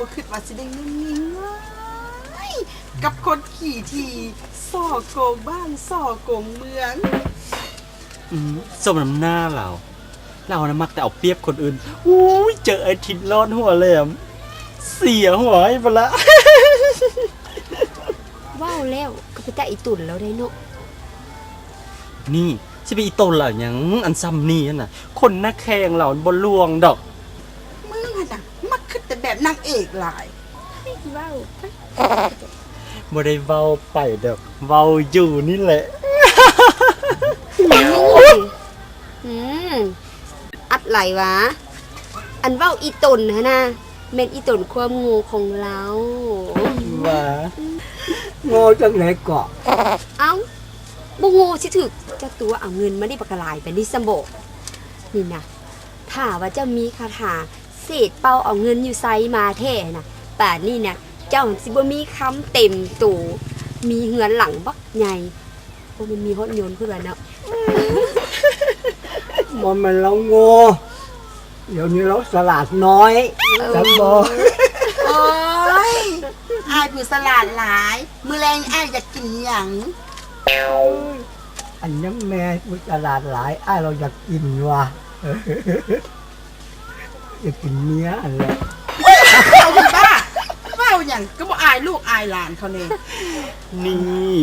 บ่คิดว่าสิได้เงินง่ายๆกับคนขี่ทีส่อโกงบ้านส่อโกงเมืองสมน้ำหน้าเรานะมักแต่เอาเปรียบคนอื่นอุ้ยเจอไอ้ทิศร้อนหัวแหลมเสียหัวให้ไปละ ว้าวแล้วก็ไปแต่อีตุ่นแล้วได้เนาะนี่สิไปอีตนเหล่ายังอันซ้ำนี่น่ะคนนักแข่งเหล่าบนลวงดอกมึงน่ะมักคิดแต่แบบนางเอกหลายว้าวบ่ได้เว้าไปดอกเว้าอยู่นี่แหละอัดไหลวะอันเว้าอีตุ่นนะแม่นอีตุ่นความงูของเราว่าโง่จังไหนเกาะเอ้าบ่งูสิถึกเจ้าตัวเอาเงินมาได้บักหลายไปนี่ซัมโบนี่นะถ้าว่าเจ้ามีคาถาเศษเป่าเอาเงินอยู่ไซมาแท้น่ะป่านนี้น่ะเจ้าสิบ่มีคำเต็มตัวมีเหือนหลังบักใหญ่บ่มันมีรถยนต์เพิ่นว่าเนาะมันเราโง่เดี๋ยวนี้เราสลาดน้อยซัมโบโอ้ยอายผู้สลาดหลายมื้อแรงอายอยากกินหยังอันยังแม่ผู้สลาดหลายอ้ายเราอยากกินว่ะอยากกินเนื้ออันแหละเอาเป็นบ้าเฝ้าหยังก็บ่อายลูกอายหลานเขาเนี่ยนี่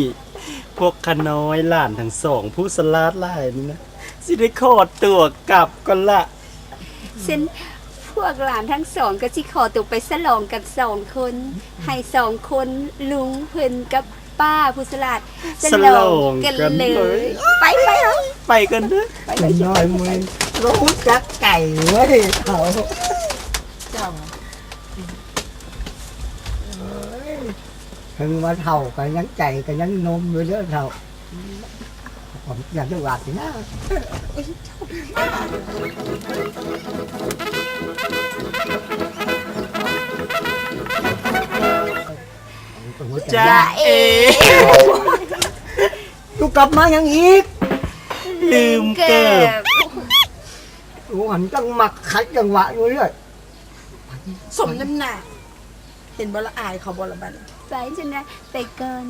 พวกขน้อยหลานทั้งสองผู้สลาดหลายนี่นะสิได้ขอตัวกลับก่อนละเส้นพวกหลานทั้งสองก็สิขอตัวไปสลองกัน2 คนให้2 คนลุงเพิ่นกับป้าผู้สลาดสลองกันเลยไปกันเด้อไปน้อยมึงรู้จักไก่เว้ยเขาเจ้าถึงว่าเท่ากันยังใจกันยังนมอยู่เยอะเท่าผมอยากจะหวาดสินะจ้าเอกูกลับมาอย่างอีกลืมเก็บกูหันจังหมักขัดจังหวะอยู่เลยสมน้ำหนักเห็นบ่ละอายเขาบ่ละบัดไปจนนะไปเกิน